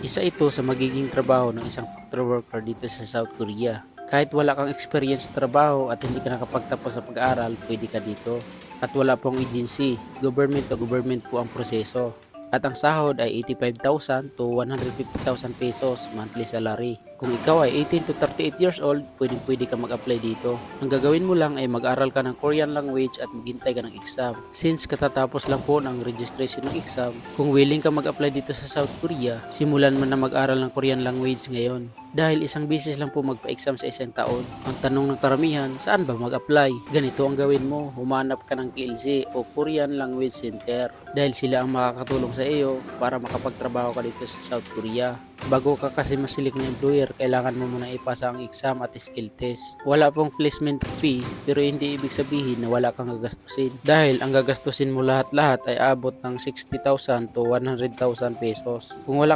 Isa ito sa magiging trabaho ng isang factory worker dito sa South Korea. Kahit wala kang experience sa trabaho at hindi ka nakapagtapos sa pag-aaral, pwede ka dito. At wala pong agency, government to government po ang proseso. At ang sahod ay 85,000 to 150,000 pesos monthly salary. Kung ikaw ay 18 to 38 years old, pwede ka mag-apply dito. Ang gagawin mo lang ay mag-aral ka ng Korean language at maghintay ka ng exam. Since katatapos lang po ng registration ng exam, kung willing ka mag-apply dito sa South Korea, simulan mo na mag-aral ng Korean language ngayon. Dahil isang beses lang po magpa-exam sa isang taon. Ang tanong ng karamihan, saan ba mag-apply? Ganito ang gawin mo, humanap ka ng KLC o Korean Language Center. Dahil sila ang makakatulong sa iyo para makapagtrabaho ka dito sa South Korea. Bago ka kasi masilik na employer, kailangan mo muna ipasa ang exam at skill test. Wala pong placement fee, pero hindi ibig sabihin na wala kang gagastusin. Dahil ang gagastusin mo lahat-lahat ay abot ng 60,000 to 100,000 pesos. Kung wala